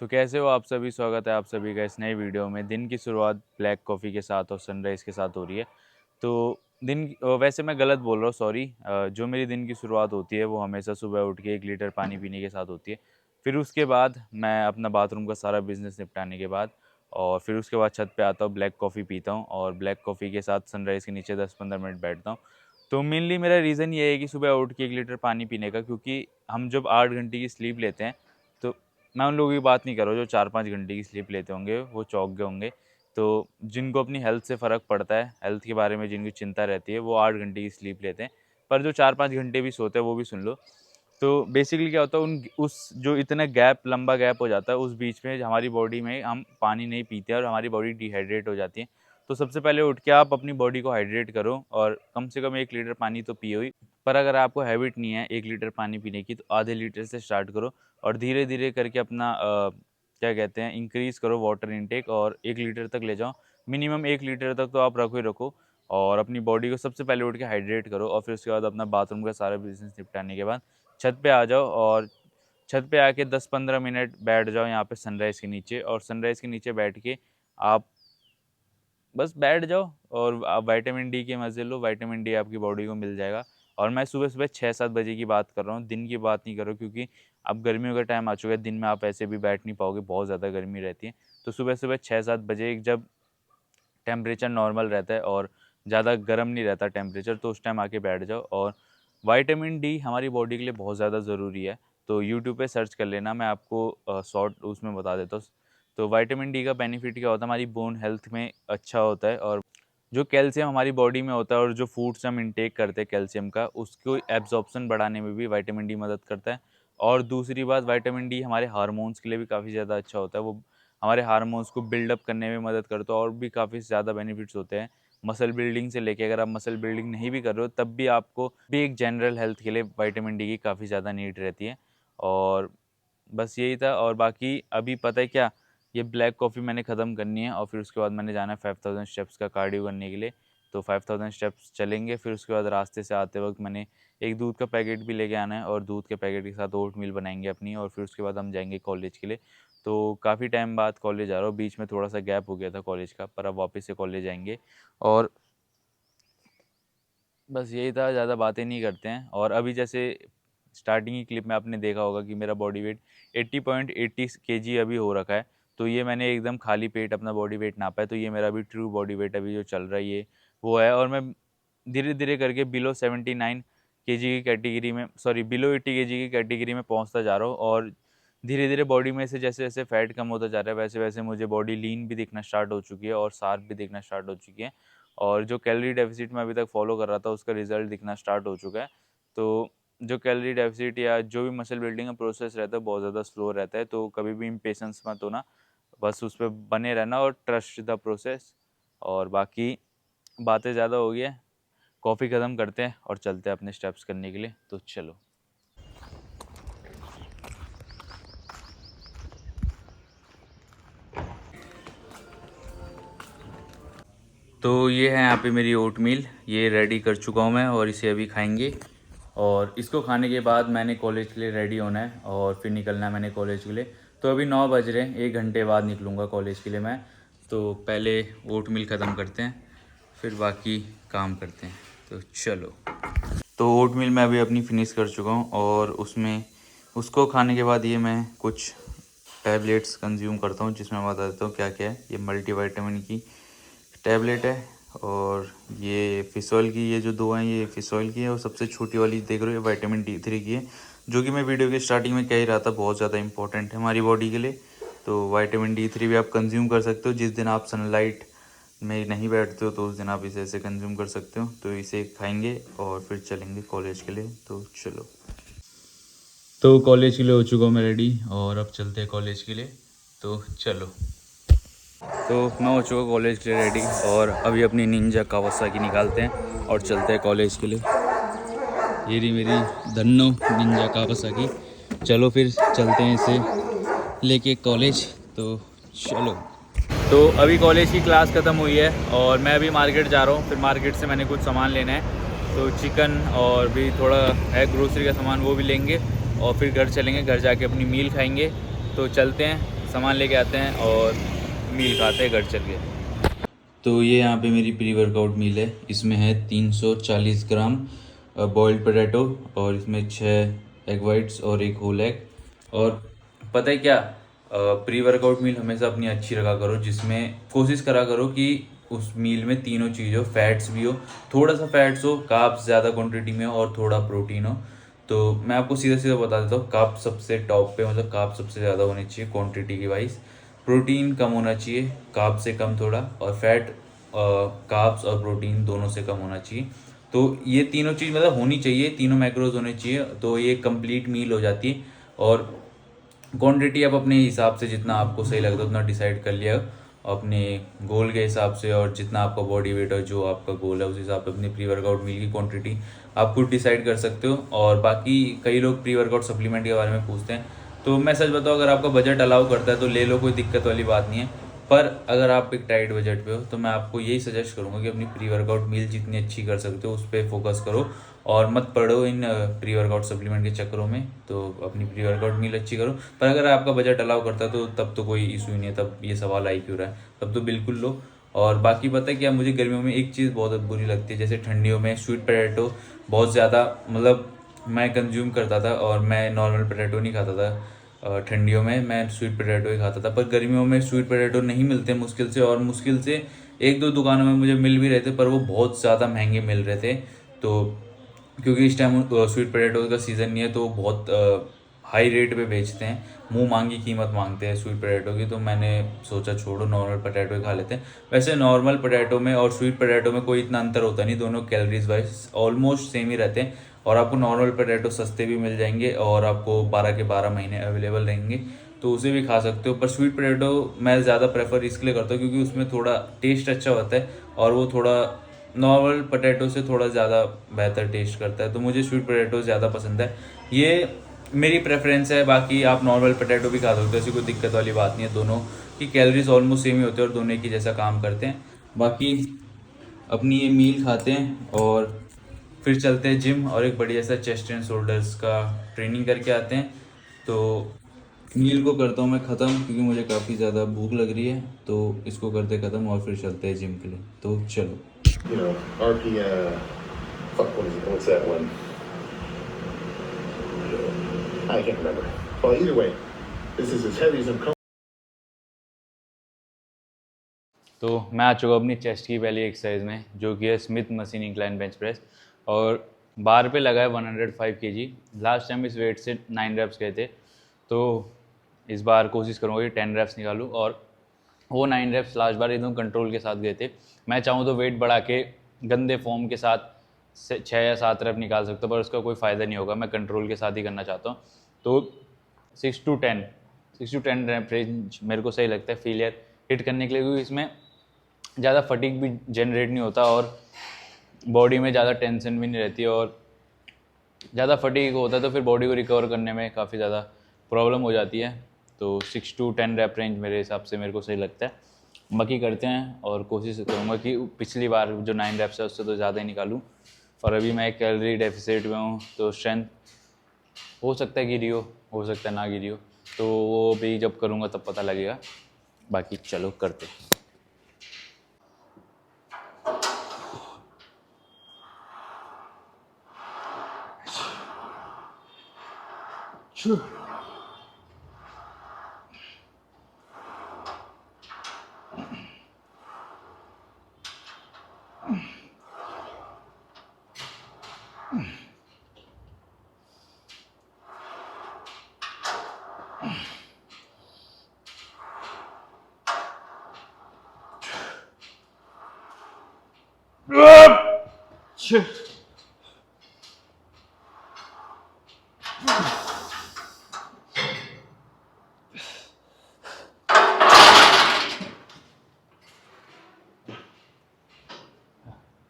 कैसे हो आप सभी। स्वागत है आप सभी का इस नए वीडियो में। दिन की शुरुआत ब्लैक कॉफ़ी के साथ और सनराइज़ के साथ हो रही है। तो वैसे मैं गलत बोल रहा हूँ, सॉरी। जो मेरी दिन की शुरुआत होती है वो हमेशा सुबह उठ के 1 लीटर पानी पीने के साथ होती है। फिर उसके बाद मैं अपना बाथरूम का सारा बिज़नेस निपटाने के बाद और फिर उसके बाद छत पे आता हूँ, ब्लैक कॉफ़ी पीता हूँ और ब्लैक कॉफ़ी के साथ सनराइज़ के नीचे 10-15 मिनट बैठता हूँ। तो मेनली मेरा रीज़न ये है कि सुबह उठ के 1 लीटर पानी पीने का, क्योंकि हम जब 8 घंटे की स्लीप लेते हैं तो मैं उन लोगों की बात नहीं कर रहा हूँ जो 4-5 घंटे की स्लीप लेते होंगे, वो चौंक गए होंगे। तो जिनको अपनी हेल्थ से फ़र्क पड़ता है, हेल्थ के बारे में जिनकी चिंता रहती है, वो 8 घंटे की स्लीप लेते हैं। पर जो 4-5 घंटे भी सोते हैं, वो भी सुन लो। तो बेसिकली क्या होता है, उन उस जो इतना गैप, लंबा गैप हो जाता है, उस बीच में हमारी बॉडी में हम पानी नहीं पीते और हमारी बॉडी डिहाइड्रेट हो जाती है। तो सबसे पहले उठ के आप अपनी बॉडी को हाइड्रेट करो और कम से कम 1 लीटर पानी तो पियो ही। पर अगर आपको हैबिट नहीं है 1 लीटर पानी पीने की, तो आधे लीटर से स्टार्ट करो और धीरे-धीरे करके अपना क्या कहते हैं, इंक्रीज़ करो वाटर इनटेक और 1 लीटर तक ले जाओ। मिनिमम 1 लीटर तक तो आप रखो ही रखो और अपनी बॉडी को सबसे पहले उठ के हाइड्रेट करो और फिर उसके बाद अपना बाथरूम का सारा बिज़नेस निपटाने के बाद छत पे आ जाओ और छत पे आके 10-15 मिनट बैठ जाओ यहाँ पे सनराइज़ के नीचे, और सनराइज़ के नीचे बैठ के आप बस बैठ जाओ और आप विटामिन डी के मज़े लो। विटामिन डी आपकी बॉडी को मिल जाएगा। और मैं सुबह-सुबह 6-7 बजे की बात कर रहा हूँ, दिन की बात नहीं कर रहा हूँ, क्योंकि अब गर्मियों का टाइम आ चुका है, दिन में आप ऐसे भी बैठ नहीं पाओगे, बहुत ज़्यादा गर्मी रहती है। तो सुबह-सुबह 6-7 बजे जब टेम्परेचर नॉर्मल रहता है और ज़्यादा गर्म नहीं रहता टेम्परेचर, तो उस टाइम आके बैठ जाओ। और विटामिन डी हमारी बॉडी के लिए बहुत ज़्यादा ज़रूरी है। तो यूट्यूब पे सर्च कर लेना, मैं आपको शॉर्ट उसमें बता देता हूँ। तो विटामिन डी का बेनिफिट क्या होता है, हमारी बोन हेल्थ में अच्छा होता है और जो कैल्शियम हमारी बॉडी में होता है और जो फूड्स हम इंटेक करते हैं कैल्शियम का, उसको एब्जॉर्प्शन बढ़ाने में भी विटामिन डी मदद करता है। और दूसरी बात, विटामिन डी हमारे हार्मोन्स के लिए भी काफ़ी ज़्यादा अच्छा होता है। वो हमारे हार्मोन्स को बिल्डअप करने में मदद करता है और भी काफ़ी ज़्यादा बेनिफिट्स होते हैं। मसल बिल्डिंग से लेके, अगर आप मसल बिल्डिंग नहीं भी कर रहे हो तब भी आपको भी एक जनरल हेल्थ के लिए विटामिन डी की काफ़ी ज़्यादा नीड रहती है। और बस यही था। और बाकी अभी पता है क्या, ये ब्लैक कॉफ़ी मैंने ख़त्म करनी है और फिर उसके बाद मैंने जाना है 5000 स्टेप्स का कार्डियो करने के लिए। तो 5000 स्टेप्स चलेंगे, फिर उसके बाद रास्ते से आते वक़्त मैंने एक दूध का पैकेट भी लेके आना है और दूध के पैकेट के साथ ओटमील बनाएँगे अपनी, और फिर उसके बाद हम जाएँगे कॉलेज के लिए। तो काफ़ी टाइम बाद कॉलेज आ रहा हूँ, बीच में थोड़ा-सा गैप हो गया था कॉलेज का, पर अब वापस से कॉलेज आएँगे। और बस यही था, ज़्यादा बातें नहीं करते हैं। और अभी जैसे स्टार्टिंग की क्लिप में आपने देखा होगा कि मेरा बॉडी वेट 80.80 केजी अभी हो रखा है। तो ये मैंने एकदम खाली पेट अपना बॉडी वेट नापा है, तो ये मेरा अभी ट्रू बॉडी वेट अभी जो चल रहा है ये वो है। और मैं धीरे-धीरे करके बिलो 79 केजी की कैटेगरी में, सॉरी बिलो 80 केजी की कैटेगरी में पहुँचता जा रहा हूँ। और धीरे-धीरे बॉडी में से जैसे-जैसे फैट कम होता जा रहा है, वैसे-वैसे मुझे बॉडी लीन भी दिखना स्टार्ट हो चुकी है और शार्प भी दिखना स्टार्ट हो चुकी है। और जो कैलोरी डेफ़िसिट मैं अभी तक फ़ॉलो कर रहा था, उसका रिज़ल्ट दिखना स्टार्ट हो चुका है। तो जो कैलोरी डेफ़िसिट या जो भी मसल बिल्डिंग का प्रोसेस रहता है, बहुत ज़्यादा स्लो रहता है, तो कभी भी इम्पेशेंस मत होना। बस उस पे बने रहना और ट्रस्ट द प्रोसेस। और बाकी बातें ज़्यादा हो गई है, कॉफ़ी ख़त्म करते हैं और चलते हैं अपने स्टेप्स करने के लिए। तो चलो। तो ये है यहाँ पे मेरी ओटमील, ये रेडी कर चुका हूँ मैं और इसे अभी खाएंगे। और इसको खाने के बाद मैंने कॉलेज के लिए रेडी होना है और फिर निकलना है मैंने कॉलेज के लिए। तो अभी 9 बज रहे हैं, 1 घंटे बाद निकलूँगा कॉलेज के लिए मैं। तो पहले ओटमील ख़त्म करते हैं, फिर बाकी काम करते हैं। तो चलो। तो ओटमील मैं अभी अपनी फ़िनिश कर चुका हूँ और उसमें उसको खाने के बाद ये मैं कुछ टैबलेट्स कंज्यूम करता हूँ, जिसमें मैं बता देता हूँ क्या क्या है। ये मल्टीविटामिन की टैबलेट है और ये फिश ऑयल की, ये जो दो हैं ये फिश ऑयल की है, और सबसे छोटी वाली देख रहे हो ये विटामिन D3 की है, जो कि मैं वीडियो के स्टार्टिंग में कह ही रहा था, बहुत ज़्यादा इंपॉर्टेंट है हमारी बॉडी के लिए। तो विटामिन D3 भी आप कंज्यूम कर सकते हो। जिस दिन आप सनलाइट में नहीं बैठते हो तो उस दिन आप इसे ऐसे कंज्यूम कर सकते हो। तो इसे खाएंगे और फिर चलेंगे कॉलेज के लिए। तो चलो। तो कॉलेज के लिए हो चुका हूँ मैं रेडी और अब चलते हैं कॉलेज के लिए। तो चलो। तो मैं हो चुका कॉलेज के लिए रेडी और अभी अपनी निंजा कावासाकी निकालते हैं और चलते हैं कॉलेज के लिए। ये रही मेरी धन्नो निंजा कावासाकी। चलो फिर चलते हैं इसे लेके कॉलेज। तो चलो। तो अभी कॉलेज की क्लास ख़त्म हुई है और मैं अभी मार्केट जा रहा हूँ। फिर मार्केट से मैंने कुछ सामान लेना है, तो चिकन और भी थोड़ा है ग्रोसरी का सामान, वो भी लेंगे और फिर घर चलेंगे। घर जाके अपनी मील खाएंगे। तो चलते हैं। सामान लेके आते हैं और मील खाते हैं घर चल के। तो ये यहाँ पे मेरी प्री वर्कआउट मील है। इसमें है 340 ग्राम बॉइल्ड पोटैटो और इसमें 6 एग वाइट्स और 1 होल एग। और पता है क्या, प्री वर्कआउट मील हमेशा अपनी अच्छी रखा करो, जिसमें कोशिश करा करो कि उस मील में तीनों चीज़ हो, फैट्स भी हो, थोड़ा सा फैट्स हो, कार्ब्स ज़्यादा क्वांटिटी में हो और थोड़ा प्रोटीन हो। तो मैं आपको सीधा सीधा बता देता हूँ, कार्ब सबसे टॉप पे, मतलब कार्ब सबसे ज़्यादा होने चाहिए क्वांटिटी की वाइज। प्रोटीन कम होना चाहिए, कार्ब से कम थोड़ा, और फैट कार्ब्स और प्रोटीन दोनों से कम होना चाहिए। तो ये तीनों चीज़ मतलब होनी चाहिए, तीनों मैक्रोज होने चाहिए, तो ये कंप्लीट मील हो जाती है। और क्वांटिटी आप अपने हिसाब से जितना आपको सही लगता है उतना डिसाइड कर लिया अपने गोल के हिसाब से, और जितना आपका बॉडी वेट और जो आपका गोल है उस हिसाब से अपनी प्री वर्कआउट मील की क्वांटिटी आप खुद डिसाइड कर सकते हो। और बाकी कई लोग प्री वर्कआउट सप्लीमेंट के बारे में पूछते हैं, तो मैं सच बताऊँ, अगर आपका बजट अलाउ करता है तो ले लो, कोई दिक्कत वाली बात नहीं है। पर अगर आप एक टाइट बजट पे हो तो मैं आपको यही सजेस्ट करूँगा कि अपनी प्री वर्कआउट मील जितनी अच्छी कर सकते हो उस पर फोकस करो, और मत पड़ो इन प्री वर्कआउट सप्लीमेंट के चक्करों में। तो अपनी प्री वर्कआउट मील अच्छी करो। पर अगर आपका बजट अलाउ करता है तो तब तो कोई इशू ही नहीं है, तब ये सवाल आ ही क्यों रहा है, तब तो बिल्कुल लो। और बाकी पता है क्या, मुझे गर्मियों में एक चीज़ बहुत बुरी लगती है, जैसे ठंडियों में स्वीट पोटैटो बहुत ज़्यादा, मतलब मैं कंज्यूम करता था और मैं नॉर्मल पोटैटो नहीं खाता था। ठंडियों में मैं स्वीट पोटैटो ही खाता था, पर गर्मियों में स्वीट पोटैटो नहीं मिलते मुश्किल से, और मुश्किल से एक दो दुकानों में मुझे मिल भी रहे थे, पर वो बहुत ज़्यादा महंगे मिल रहे थे। तो क्योंकि इस टाइम स्वीट पोटैटो का सीज़न नहीं है, तो बहुत हाई रेट पे बेचते हैं, मुंह मांगी कीमत मांगते हैं स्वीट पोटैटो की। तो मैंने सोचा छोड़ो, नॉर्मल पोटैटो ही खा लेते हैं। वैसे नॉर्मल पोटैटो में और स्वीट पोटैटो में कोई इतना अंतर होता नहीं, दोनों कैलोरीज वाइज ऑलमोस्ट सेम ही रहते हैं। और आपको नॉर्मल पोटैटो सस्ते भी मिल जाएंगे और आपको 12 के 12 महीने अवेलेबल रहेंगे, तो उसे भी खा सकते हो। पर स्वीट पोटैटो मैं ज़्यादा प्रेफर इसलिए करता हूँ क्योंकि उसमें थोड़ा टेस्ट अच्छा होता है, और वो थोड़ा नॉर्मल पोटैटो से थोड़ा ज़्यादा बेहतर टेस्ट करता है, तो मुझे स्वीट पोटैटो ज़्यादा पसंद है। ये मेरी प्रेफरेंस है। बाकी आप नॉर्मल पोटैटो भी खा सकते हो, ऐसी कोई दिक्कत वाली बात नहीं है, दोनों की कैलोरीज ऑलमोस्ट सेम ही होते हैं और दोनों एक ही जैसा काम करते हैं। बाकी अपनी ये मील खाते हैं और फिर चलते हैं जिम और एक बढ़िया सा चेस्ट एंड शोल्डर्स का ट्रेनिंग करके आते हैं। तो मील को करता हूँ मैं ख़त्म क्योंकि मुझे काफ़ी ज़्यादा भूख लग रही है, तो इसको करते ख़त्म और फिर चलते हैं जिम के लिए। तो चलो। RPM, fuck, what's that one? I can't remember. Well, either way, this is as heavy as I'm comfortable. तो मैं आ चुका अपनी चेस्ट की पहली एक्सरसाइज में, जो कि है Smith machine incline bench press, और बार पे लगा है 105 kg। लास्ट टाइम इस वेट से 9 रेप्स गए थे, तो इस बार कोशिश करूँगा कि 10 रेप्स निकालूँ, और वो 9 रेप्स लास्ट बार एकदम कंट्रोल के साथ गए थे। मैं चाहूँ तो वेट बढ़ा के गंदे फॉर्म के साथ 6 या 7 रेप निकाल सकता हूँ, पर उसका कोई फ़ायदा नहीं होगा। मैं कंट्रोल के साथ ही करना चाहता हूँ। तो 6 to 10 रैप रेंज मेरे को सही लगता है फेलियर हिट करने के लिए, क्योंकि इसमें ज़्यादा फटीग भी जनरेट नहीं होता और बॉडी में ज़्यादा टेंशन भी नहीं रहती, और ज़्यादा फटीग होता है तो फिर बॉडी को रिकवर करने में काफ़ी ज़्यादा प्रॉब्लम हो जाती है। तो 6 to 10 रैप रेंज मेरे हिसाब से मेरे को सही लगता है। बाकी करते हैं, और कोशिश करूँगा कि पिछली बार जो 9 रैप्स है उससे तो ज़्यादा ही निकालूँ। और अभी मैं एक कैलोरी डेफिसिट में हूँ, तो स्ट्रेंथ हो सकता है गिरी हो सकता है ना गिरी हो, तो वो भी जब करूँगा तब पता लगेगा। बाकी चलो करते हैं।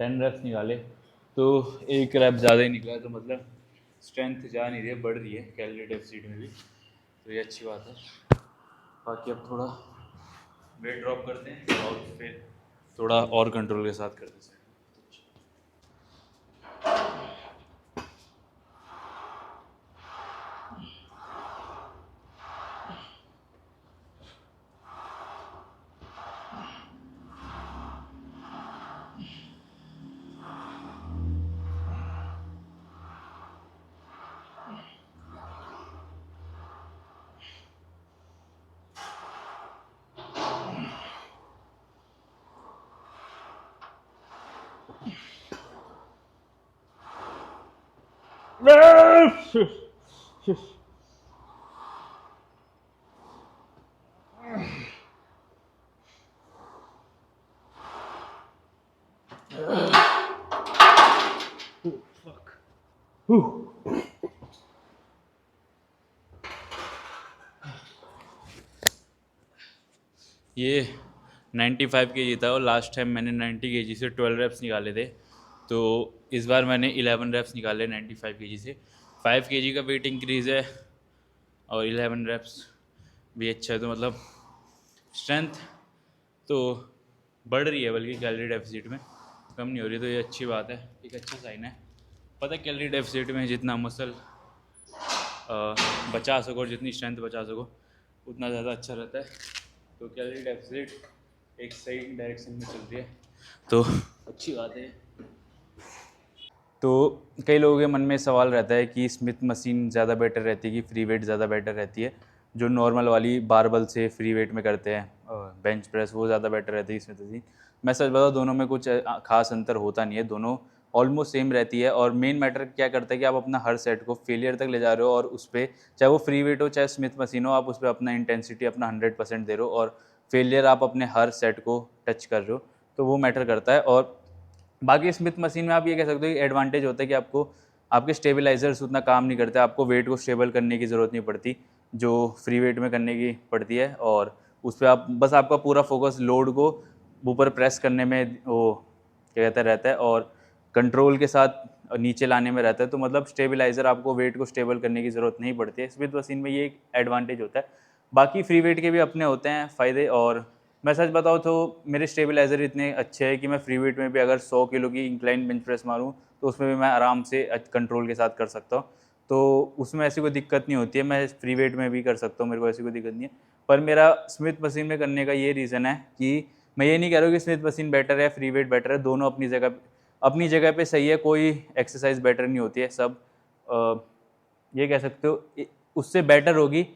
टेन रेप्स निकाले तो एक रैप ज़्यादा ही निकला, तो मतलब स्ट्रेंथ जा नहीं रही है, बढ़ रही है कैलोरी डेफिसिट में भी, तो ये अच्छी बात है। बाकी अब थोड़ा वेट ड्रॉप करते हैं और फिर थोड़ा और कंट्रोल के साथ करते हैं। ये 95 kg था और लास्ट टाइम मैंने 90 kg से 12 रेप्स निकाले थे, तो इस बार मैंने 11 रेप्स निकाले 95 kg से। 5 kg का वेट इंक्रीज़ है और 11 रेप्स भी अच्छा है, तो मतलब स्ट्रेंथ तो बढ़ रही है, बल्कि कैलोरी डेफिसिट में कम नहीं हो रही, तो ये अच्छी बात है, एक अच्छा साइन है। पता है कैलोरी डेफिसिट में जितना मसल बचा सको और जितनी स्ट्रेंथ बचा सको उतना ज़्यादा अच्छा रहता है। तो कैलोरी डेफिसिट एक सही डायरेक्शन में चल रही है, तो अच्छी बात है। तो कई लोगों के मन में सवाल रहता है कि स्मिथ मशीन ज़्यादा बेटर रहती है कि फ्री वेट ज़्यादा बेटर रहती है। जो नॉर्मल वाली बारबल से फ्री वेट में करते हैं बेंच प्रेस, वो ज़्यादा बेटर रहती है स्मिथ मशीन। मैं सच बताऊँ, दोनों में कुछ खास अंतर होता नहीं है, दोनों ऑलमोस्ट सेम रहती है। और मेन मैटर क्या करता है कि आप अपना हर सेट को फेलियर तक ले जा रहे हो, और उस पर चाहे वो फ्री वेट हो चाहे स्मिथ मशीन हो, आप उस पर अपना इंटेंसिटी अपना 100% दे रहे हो, और फेलियर आप अपने हर सेट को टच कर रहे हो, तो वो मैटर करता है। और बाकी स्मिथ मशीन में आप ये कह सकते हो कि एडवांटेज होता है कि आपको आपके स्टेबलाइजर्स उतना काम नहीं करते, आपको वेट को स्टेबल करने की ज़रूरत नहीं पड़ती जो फ्री वेट में करने की पड़ती है। और उस पर आप बस आपका पूरा फोकस लोड को ऊपर प्रेस करने में वो क्या कहते रहता है, और कंट्रोल के साथ नीचे लाने में रहता है। तो मतलब स्टेबलाइजर आपको वेट को स्टेबल करने की ज़रूरत नहीं पड़ती है, स्मिथ मशीन में ये एक एडवांटेज होता है। बाकी फ्री वेट के भी अपने होते हैं फ़ायदे, और मैं सच बताऊँ तो मेरे स्टेबलाइज़र इतने अच्छे हैं कि मैं फ्री वेट में भी अगर 100 किलो की इंक्लाइन बेंच प्रेस मारूँ तो उसमें भी मैं आराम से कंट्रोल के साथ कर सकता हूँ, तो उसमें ऐसी कोई दिक्कत नहीं होती है। मैं फ्री वेट में भी कर सकता हूँ, मेरे को ऐसी कोई दिक्कत नहीं है। पर मेरा स्मिथ मशीन में करने का ये रीज़न है कि मैं ये नहीं कह रहा हूँ कि स्मिथ मशीन बेटर है, फ्री वेट बेटर है, दोनों अपनी जगह पे सही है, कोई एक्सरसाइज बेटर नहीं होती है। सब ये कह सकते हो उससे बेटर होगी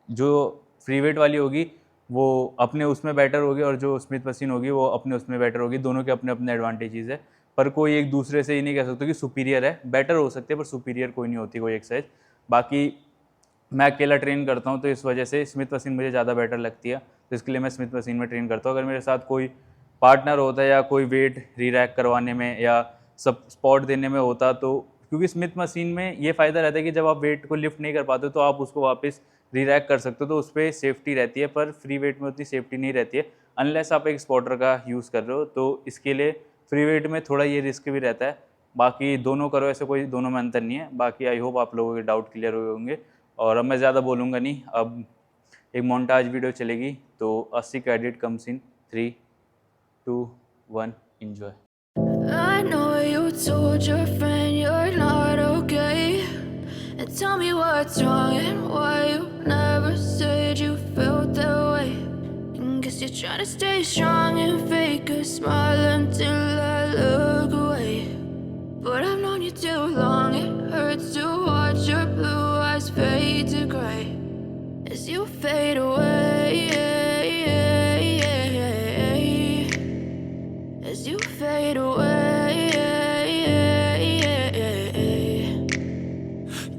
जो फ्री वेट वाली होगी वो अपने उसमें बेटर होगी, और जो स्मिथ मशीन होगी वो अपने उसमें बेटर होगी। दोनों के अपने अपने एडवांटेजेस है, पर कोई एक दूसरे से ये नहीं कह सकते कि सुपीरियर है। बेटर हो सकते हैं पर सुपीरियर कोई नहीं होती कोई एक्सरसाइज। बाकी मैं अकेला ट्रेन करता हूँ, तो इस वजह से स्मिथ मशीन मुझे ज़्यादा बेटर लगती है, तो इसके लिए मैं स्मिथ मशीन में ट्रेन करता हूँ। अगर मेरे साथ कोई पार्टनर होता है या कोई वेट रीरैक करवाने में या सब स्पॉट देने में होता, तो क्योंकि स्मिथ मशीन में ये फ़ायदा रहता है कि जब आप वेट को लिफ्ट नहीं कर पाते तो आप उसको वापस रीरैक कर सकते हो, तो उस पर सेफ्टी रहती है। पर फ्री वेट में उतनी सेफ्टी नहीं रहती है अनलेस आप एक स्पॉटर का यूज़ कर रहे हो, तो इसके लिए फ्री वेट में थोड़ा ये रिस्क भी रहता है। बाकी दोनों करो, ऐसे कोई दोनों में अंतर नहीं है। बाकी आई होप आप लोगों के डाउट क्लियर हुए होंगे, और अब मैं ज़्यादा बोलूँगा नहीं, अब एक मोन्टाज वीडियो चलेगी। तो 80 credit comes in 3, 2, 1, enjoy. I know you told your friend you're not okay, and tell me what's wrong and why you never said you felt that way. And guess you're trying to stay strong and fake a smile until I look away. But I've known you too long, it hurts to watch your blue eyes fade to gray as you fade away, as you fade away.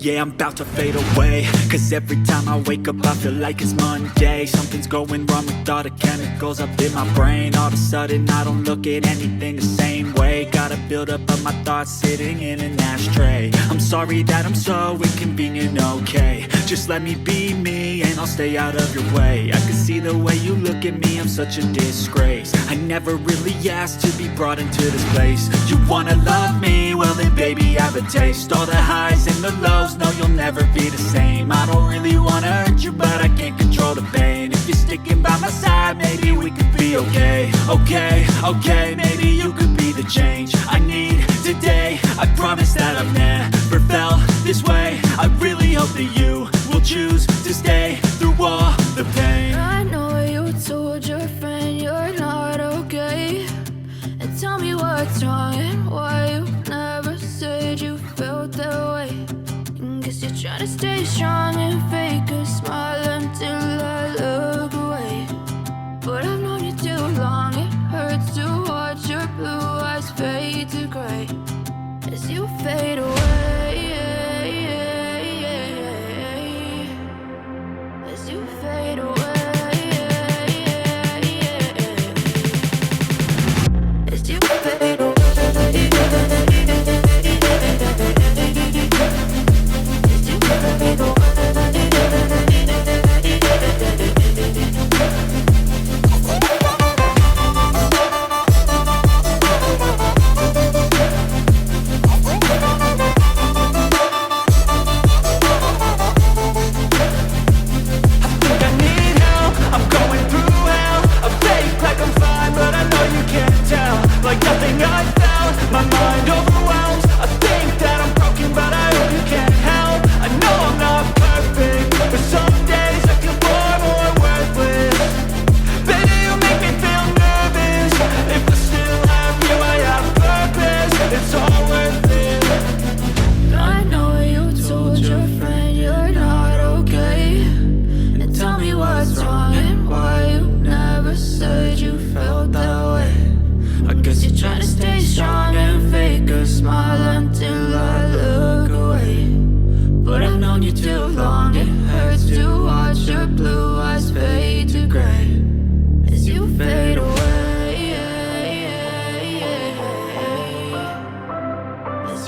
Yeah, I'm about to fade away, cause every time I wake up I feel like it's Monday. Something's going wrong with all the chemicals up in my brain. All of a sudden I don't look at anything the same way. Gotta build up of my thoughts sitting in an ashtray. I'm sorry that I'm so inconvenient, okay. Just let me be me and I'll stay out of your way. I can see the way you look at me, I'm such a disgrace. I never really asked to be brought into this place. You wanna love me? Well then baby I have a taste. All the highs and the lows, no you'll never be the same. I don't really wanna hurt you but I can't control the pain. If you're sticking by my side maybe we could be okay. Okay, maybe you could be the change I need today. I promise that I've never felt this way. I really hope that you will choose to stay through all the pain. I know you told your friend you're not okay, and tell me what's wrong and why you never said you felt that way. And guess you're trying to stay strong and fake a smile until I look away. But I've known you too long, it hurts to watch your blue eyes fade to gray as you fade away.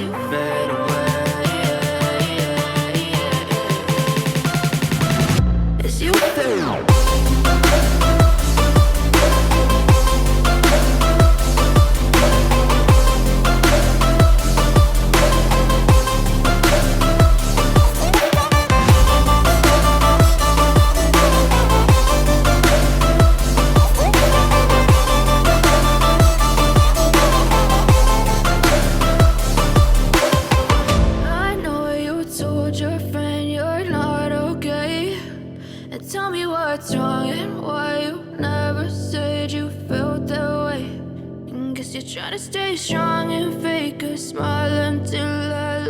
as you fade away. As you fade away. I know you told your friend you're not okay. And tell me what's wrong and why you never said you felt that way. And guess you're trying to stay strong and fake a smile until I